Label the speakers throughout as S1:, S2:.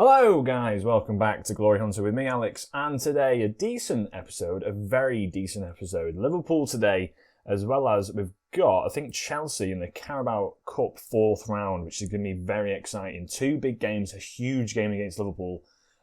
S1: Hello guys, welcome back to Glory Hunter with me, Alex, and today a decent episode, a very decent episode. Liverpool today, as well as we've got, I think, Chelsea in the Carabao Cup 4th round, which is going to be very exciting. Two big games, a huge game against Liverpool,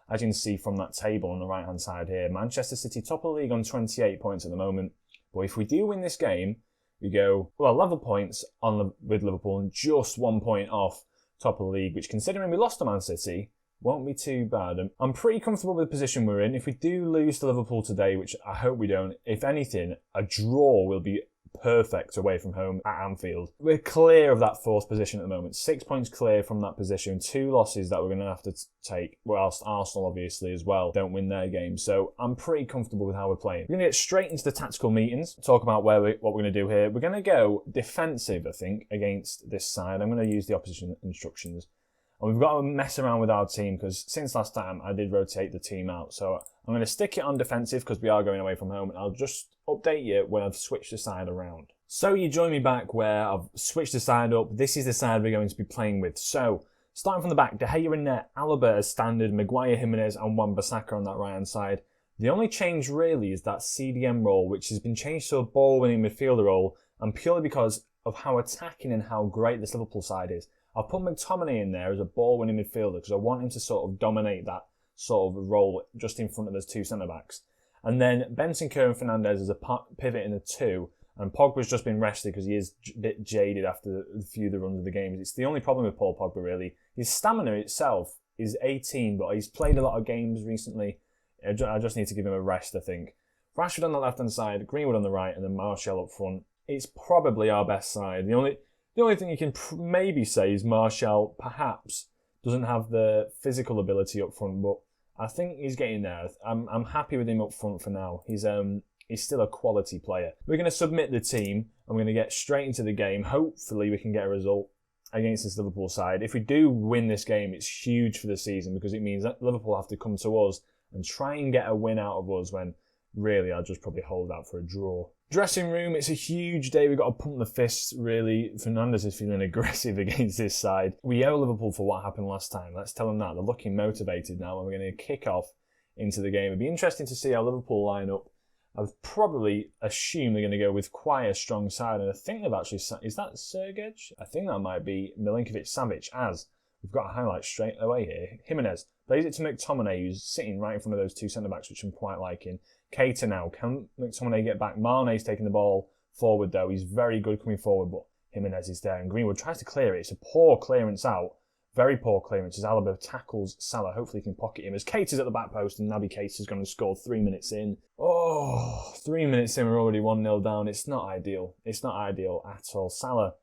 S1: as you can see from that table on the right-hand side here. Manchester City top of the league on 28 points at the moment, but if we do win this game, we go, well, level points with Liverpool and just 1 point off top of the league, which, considering we lost to Man City, won't be too bad. I'm pretty comfortable with the position we're in. If we do lose to Liverpool today, which I hope we don't, if anything, a draw will be perfect away from home at Anfield. We're clear of that 4th position at the moment. 6 points clear from that position. 2 losses that we're going to have to take, whilst Arsenal obviously as well don't win their game. So I'm pretty comfortable with how we're playing. We're going to get straight into the tactical meetings, talk about what we're going to do here. We're going to go defensive, I think, against this side. I'm going to use the opposition instructions. And we've got to mess around with our team because since last time I did rotate the team out. So I'm going to stick it on defensive because we are going away from home. And I'll just update you when I've switched the side around. So you join me back where I've switched the side up. This is the side we're going to be playing with. So starting from the back, De Gea in net, Alaba as standard, Maguire, Haymanager and Wan-Bissaka on that right hand side. The only change really is that CDM role, which has been changed to a ball-winning midfielder role, and purely because of how attacking and how great this Liverpool side is. I've put McTominay in there as a ball-winning midfielder because I want him to sort of dominate that sort of role just in front of those 2 centre-backs. And then Bentancur and Fernandes as a pivot in the 2. And Pogba's just been rested because he is a bit jaded after a few of the runs of the games. It's the only problem with Paul Pogba, really. His stamina itself is 18, but he's played a lot of games recently. I just need to give him a rest, I think. Rashford on the left-hand side, Greenwood on the right, and then Martial up front. It's probably our best side. The only thing you can maybe say is Martial perhaps doesn't have the physical ability up front, but I think he's getting there. I'm happy with him up front for now. He's still a quality player. We're going to submit the team and we're going to get straight into the game. Hopefully we can get a result against this Liverpool side. If we do win this game, it's huge for the season because it means that Liverpool have to come to us and try and get a win out of us when really I'll just probably hold out for a draw. Dressing room, it's a huge day. We've got to pump the fists, really. Fernandes is feeling aggressive against this side. We owe Liverpool for what happened last time. Let's tell them that. They're looking motivated now and we're going to kick off into the game. It'd be interesting to see how Liverpool line up. I've probably assumed they're going to go with quite a strong side. And I think they've actually... Is that Sergej? I think that might be Milinkovic-Savic, as we've got a highlight straight away here. Jimenez plays it to McTominay, who's sitting right in front of those 2 centre-backs, which I'm quite liking. Keita now. Can McTominay get back? Mane's taking the ball forward, though. He's very good coming forward, but Jimenez is there. And Greenwood tries to clear it. It's a poor clearance out. Very poor clearance as Alaba tackles Salah. Hopefully he can pocket him. As Keita's at the back post and Naby Keita's going to score 3 minutes in. Oh, 3 minutes in, we're already 1-0 down. It's not ideal. It's not ideal at all. Salah,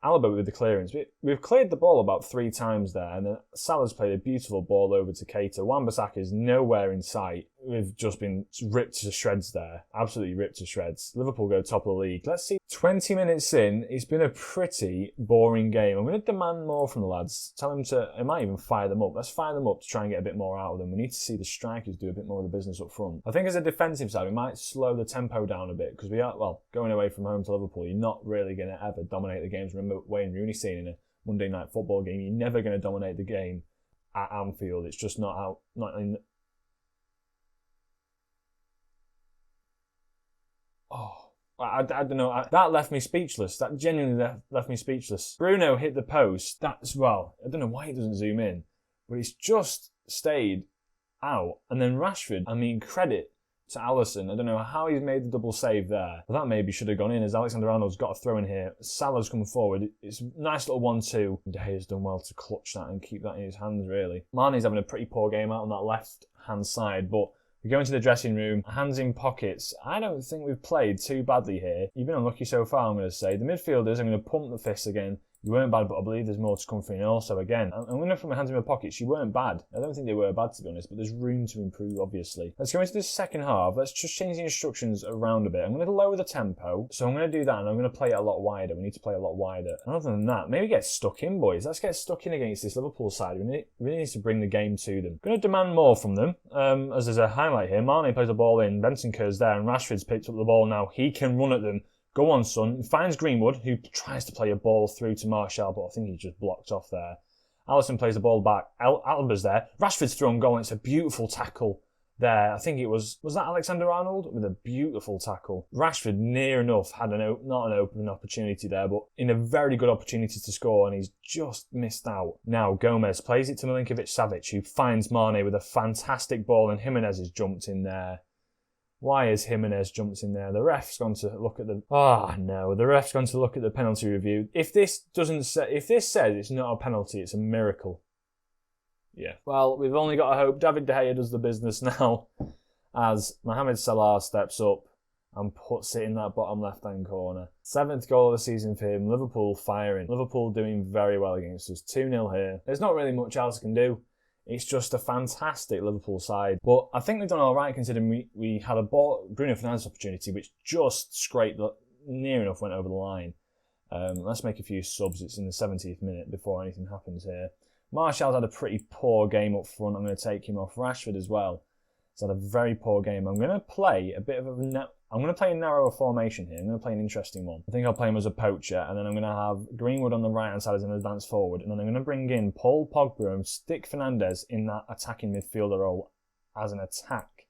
S1: Alaba with the clearance. We've cleared the ball about 3 times there, and then Salah's played a beautiful ball over to Keita. Wan-Bissaka is nowhere in sight. We've just been ripped to shreds there. Absolutely ripped to shreds. Liverpool go top of the league. Let's see. 20 minutes in, it's been a pretty boring game. I'm going to demand more from the lads. Tell them to, I might even fire them up. Let's fire them up to try and get a bit more out of them. We need to see the strikers do a bit more of the business up front. I think as a defensive side, we might slow the tempo down a bit because we are, well, going away from home to Liverpool, you're not really going to ever dominate the games. Remember Wayne Rooney saying in a Monday night football game, you're never going to dominate the game at Anfield. It's just not in. Oh, I don't know. That left me speechless. That genuinely left me speechless. Bruno hit the post. That's, well, I don't know why he doesn't zoom in, but it's just stayed out. And then Rashford, I mean, credit to Alisson. I don't know how he's made the double save there. But that maybe should have gone in as Alexander-Arnold's got a throw in here. Salah's come forward. It's a nice little 1-2. De Gea's done well to clutch that and keep that in his hands, really. Mane's having a pretty poor game out on that left-hand side, but we go into the dressing room, hands in pockets. I don't think we've played too badly here. You've been unlucky so far, I'm going to say. The midfielders, I'm going to pump the fists again. You weren't bad, but I believe there's more to come for you. And also, again, I'm going to put my hands in my pockets. You weren't bad. I don't think they were bad, to be honest, but there's room to improve, obviously. Let's go into the second half. Let's just change the instructions around a bit. I'm going to lower the tempo, so I'm going to do that, and I'm going to play it a lot wider. We need to play a lot wider. And other than that, maybe get stuck in, boys. Let's get stuck in against this Liverpool side. We really need to bring the game to them. Going to demand more from them, as there's a highlight here. Mane plays the ball in, Bentancur's there, and Rashford's picked up the ball now. He can run at them. Go on, son. Finds Greenwood, who tries to play a ball through to Martial, but I think he's just blocked off there. Alisson plays the ball back. Alba's there. Rashford's thrown goal. It's a beautiful tackle there. I think it was that Alexander-Arnold with a beautiful tackle. Rashford near enough had not an open opportunity there, but in a very good opportunity to score, and he's just missed out. Now Gomez plays it to Milinkovic-Savic, who finds Mane with a fantastic ball, and Jimenez has jumped in there. Why has Jimenez jumped in there? The ref's gone to look at the... Oh, no. The ref's gone to look at the penalty review. If this says it's not a penalty, it's a miracle. Yeah. Well, we've only got to hope David De Gea does the business now as Mohamed Salah steps up and puts it in that bottom left-hand corner. 7th goal of the season for him. Liverpool firing. Liverpool doing very well against us. 2-0 here. There's not really much else I can do. It's just a fantastic Liverpool side. But I think we've done all right considering we had a Bruno Fernandes opportunity which just scraped, near enough went over the line. Let's make a few subs. It's in the 70th minute before anything happens here. Martial's had a pretty poor game up front. I'm going to take him off. Rashford as well. He's had a very poor game. I'm going to play a bit of I'm going to play a narrower formation here. I'm going to play an interesting one. I think I'll play him as a poacher, and then I'm going to have Greenwood on the right-hand side as an advance forward, and then I'm going to bring in Paul Pogba and stick Fernandes in that attacking midfielder role as an attack,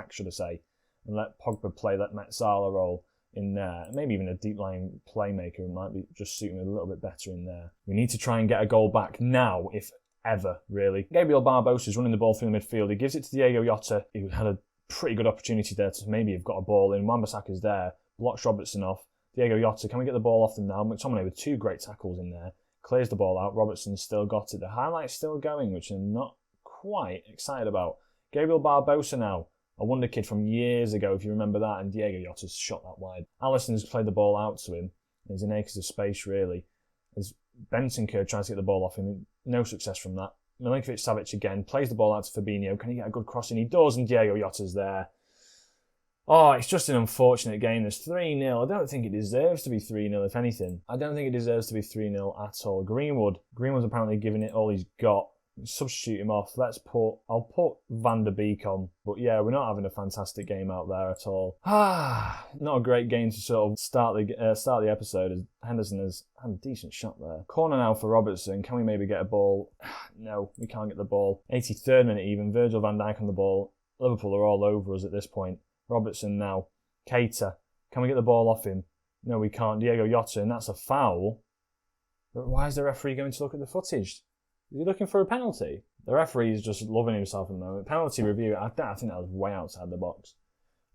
S1: should I say, and let Pogba play that Metzala role in there. Maybe even a deep line playmaker who might be just suiting me a little bit better in there. We need to try and get a goal back now, if ever, really. Gabriel Barbosa's running the ball through the midfield. He gives it to Diego Jota, who had a pretty good opportunity there to maybe have got a ball in. Wan-Bissaka's there, blocks Robertson off. Diego Jota, can we get the ball off them now? McTominay with 2 great tackles in there. Clears the ball out. Robertson's still got it. The highlight's still going, which I'm not quite excited about. Gabriel Barbosa now. A wonder kid from years ago, if you remember that, and Diego Jota's shot that wide. Alisson's played the ball out to him. He's in acres of space, really. As Bentancur tries to get the ball off him, no success from that. Milinkovic-Savic again, plays the ball out to Fabinho. Can he get a good crossing? He does, and Diego Jota's there. Oh, it's just an unfortunate game. There's 3-0. I don't think it deserves to be 3-0, if anything. I don't think it deserves to be 3-0 at all. Greenwood's apparently giving it all he's got. Substitute him off. I'll put Van der Beek on. But yeah, we're not having a fantastic game out there at all. Not a great game to sort of start the episode, as Henderson has had a decent shot there. Corner now for Robertson. Can we maybe get a ball? No, we can't get the ball. 83rd minute even. Virgil van Dijk on the ball. Liverpool are all over us at this point. Robertson now. Keita. Can we get the ball off him? No, we can't. Diego Jota, and that's a foul. But why is the referee going to look at the footage? Is he looking for a penalty? The referee's just loving himself at the moment. Penalty review, I think that was way outside the box.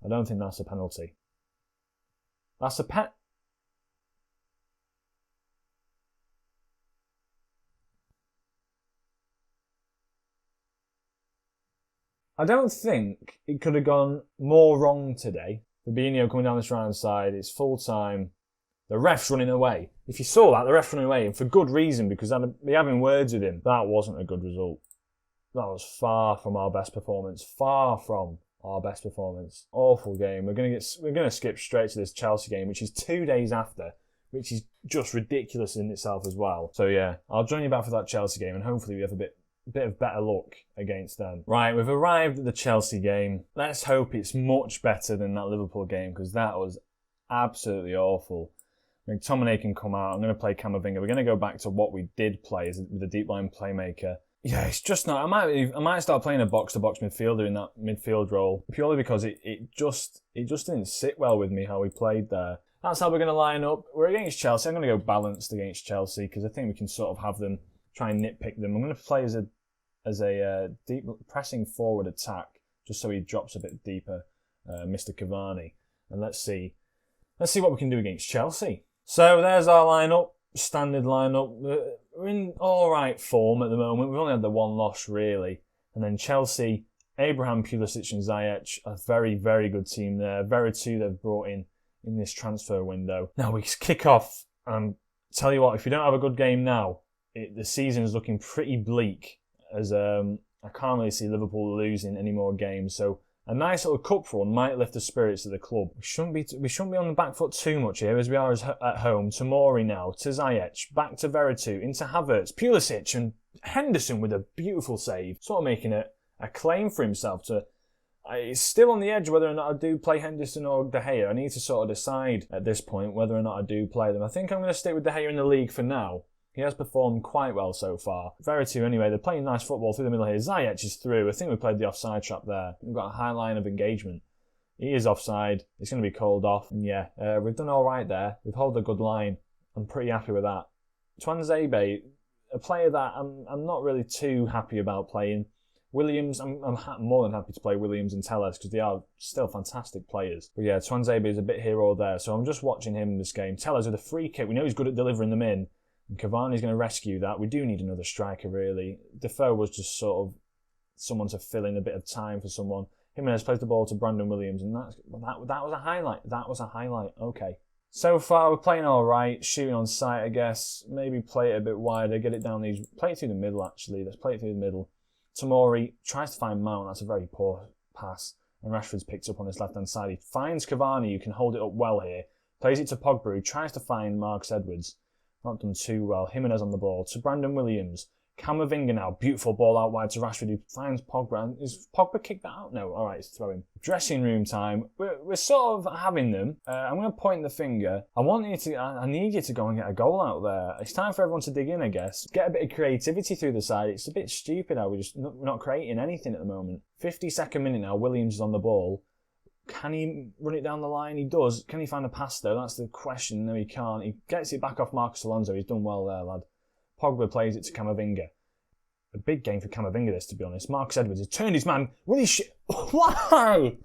S1: I don't think that's a penalty. That's a I don't think it could have gone more wrong today. Fabinho coming down this right-hand side, it's full time. The ref's running away. If you saw that, the ref's running away, and for good reason, because I'd be having words with him. That wasn't a good result. That was far from our best performance. Far from our best performance. Awful game. We're gonna skip straight to this Chelsea game, which is 2 days after, which is just ridiculous in itself as well. So yeah, I'll join you back for that Chelsea game, and hopefully we have a bit of better luck against them. Right, we've arrived at the Chelsea game. Let's hope it's much better than that Liverpool game, because that was absolutely awful. McTominay can come out. I'm going to play Camavinga. We're going to go back to what we did play with a deep line playmaker. Yeah, it's just not. I might start playing a box-to-box midfielder in that midfield role, purely because it just didn't sit well with me how we played there. That's how we're going to line up. We're against Chelsea. I'm going to go balanced against Chelsea because I think we can sort of have them try and nitpick them. I'm going to play as a deep pressing forward attack, just so he drops a bit deeper, Mr. Cavani. And let's see what we can do against Chelsea. So there's our lineup, standard lineup. We're in all right form at the moment. We've only had the one loss really, and then Chelsea, Abraham, Pulisic, and Ziyech, a very, very good team there. Veretout they've brought in this transfer window. Now we kick off. Tell you what, if you don't have a good game now, the season is looking pretty bleak. As I can't really see Liverpool losing any more games. So a nice little cup run might lift the spirits of the club. We shouldn't be on the back foot too much here, as we are at home. To Mori now, to Ziyech, back to Veretout, into Havertz, Pulisic, and Henderson with a beautiful save. Sort of making a claim for himself to... It's still on the edge whether or not I do play Henderson or De Gea. I need to sort of decide at this point whether or not I do play them. I think I'm going to stick with De Gea in the league for now. He has performed quite well so far. Veretout anyway, they're playing nice football through the middle here. Ziyech is through. I think we played the offside trap there. We've got a high line of engagement. He is offside. It's going to be called off. And yeah, we've done all right there. We've held a good line. I'm pretty happy with that. Tuanzebe, a player that I'm not really too happy about playing. Williams, I'm more than happy to play Williams and Telles because they are still fantastic players. But yeah, Tuanzebe is a bit here or there, so I'm just watching him in this game. Telles with a free kick. We know he's good at delivering them in. And Cavani's going to rescue that. We do need another striker, really. Defoe was just sort of someone to fill in a bit of time for someone. Haymanager plays the ball to Brandon Williams, and that was a highlight. That was a highlight. Okay. So far, we're playing all right. Shooting on sight, I guess. Maybe play it a bit wider. Get it down these. Play it through the middle, actually. Let's play it through the middle. Tomori tries to find Mount. That's a very poor pass. And Rashford's picked up on his left-hand side. He finds Cavani, who can hold it up well here. Plays it to Pogba, who tries to find Marcus Edwards. Not done too well. Haymanager on the ball to Brandon Williams. Camavinga now. Beautiful ball out wide to Rashford, who finds Pogba. And is Pogba kicked that out? No. All right, it's throwing. Dressing room time. We're sort of having them. I'm going to point the finger. I need you to go and get a goal out there. It's time for everyone to dig in, I guess. Get a bit of creativity through the side. It's a bit stupid how we're just not creating anything at the moment. 52nd minute now. Williams is on the ball. Can he run it down the line? He does. Can he find a pass though? That's the question. No, he can't. He gets it back off Marcus Alonso. He's done well there, lad. Pogba plays it to Camavinga. A big game for Camavinga, this, to be honest. Marcus Edwards has turned his man. Why?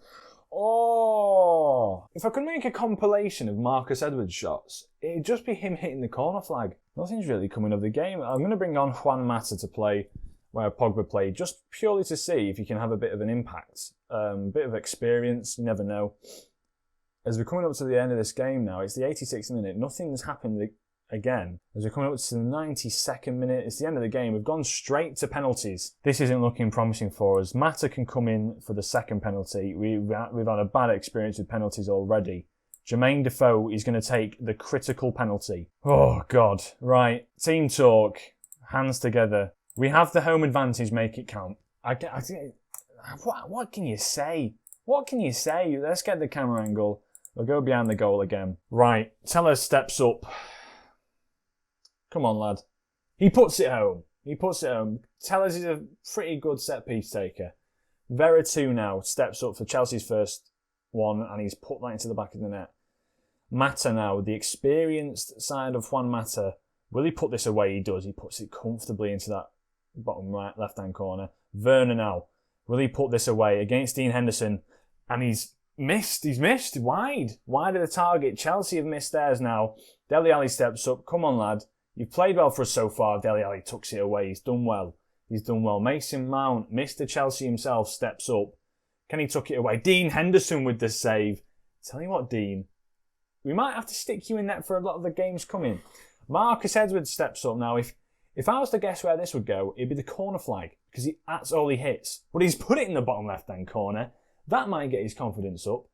S1: Oh! If I could make a compilation of Marcus Edwards shots, it'd just be him hitting the corner flag. Nothing's really coming of the game. I'm going to bring on Juan Mata to play where Pogba played, just purely to see if he can have a bit of an impact. Bit of experience, you never know. As we're coming up to the end of this game now, it's the 86th minute. Nothing's happened again. As we're coming up to the 92nd minute, it's the end of the game. We've gone straight to penalties. This isn't looking promising for us. Mata can come in for the second penalty. We've had a bad experience with penalties already. Jermaine Defoe is going to take the critical penalty. Oh, God. Right. Team talk. Hands together. We have the home advantage. Make it count. What can you say? What can you say? Let's get the camera angle. We'll go behind the goal again. Right. Telles steps up. Come on, lad. He puts it home. He puts it home. Telles is a pretty good set-piece taker. Veretout now steps up for Chelsea's first one, and he's put that into the back of the net. Mata now, the experienced side of Juan Mata. Will he put this away? He does. He puts it comfortably into that bottom right, left-hand corner. Werner now. Will he put this away against Dean Henderson? And he's missed. He's missed. Wide. Wide of the target. Chelsea have missed theirs now. Dele Alli steps up. Come on, lad. You've played well for us so far. Dele Alli tucks it away. He's done well. He's done well. Mason Mount, Mr. Chelsea himself, steps up. Can he tuck it away? Dean Henderson with the save. Tell you what, Dean. We might have to stick you in net for a lot of the games coming. Marcus Edwards steps up now. If I was to guess where this would go, it'd be the corner flag, because that's all he hits. But he's put it in the bottom left-hand corner. That might get his confidence up.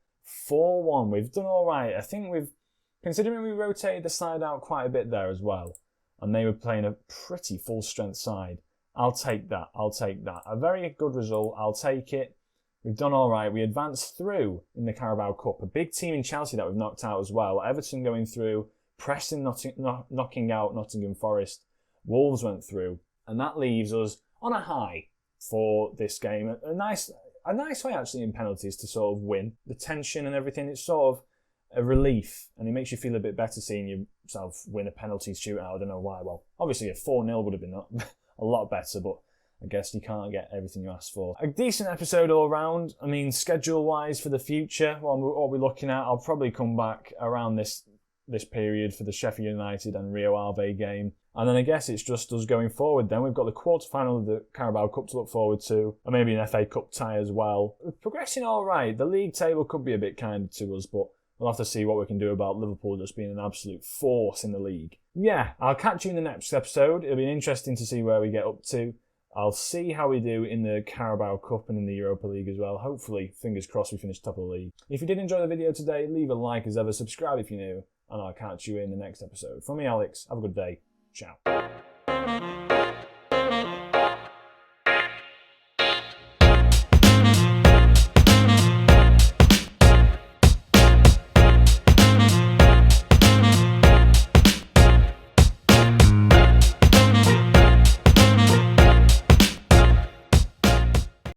S1: 4-1. We've done all right. I think considering we rotated the side out quite a bit there as well, and they were playing a pretty full-strength side, I'll take that. I'll take that. A very good result. I'll take it. We've done all right. We advanced through in the Carabao Cup. A big team in Chelsea that we've knocked out as well. Everton going through. Preston knocking out Nottingham Forest. Wolves went through. And that leaves us on a high for this game. A nice way, actually, in penalties to sort of win. The tension and everything, it's sort of a relief. And it makes you feel a bit better seeing yourself win a penalty shootout. I don't know why. Well, obviously a 4-0 would have been a lot better, but I guess you can't get everything you ask for. A decent episode all round. I mean, schedule-wise for the future, what we're looking at, I'll probably come back around this period for the Sheffield United and Rio Ave game. And then I guess it's just us going forward then. We've got the quarter-final of the Carabao Cup to look forward to, and maybe an FA Cup tie as well. We're progressing all right. The league table could be a bit kinder to us, but we'll have to see what we can do about Liverpool just being an absolute force in the league. Yeah, I'll catch you in the next episode. It'll be interesting to see where we get up to. I'll see how we do in the Carabao Cup and in the Europa League as well. Hopefully, fingers crossed, we finish top of the league. If you did enjoy the video today, leave a like as ever, subscribe if you're new, and I'll catch you in the next episode. From me, Alex, have a good day. Ciao.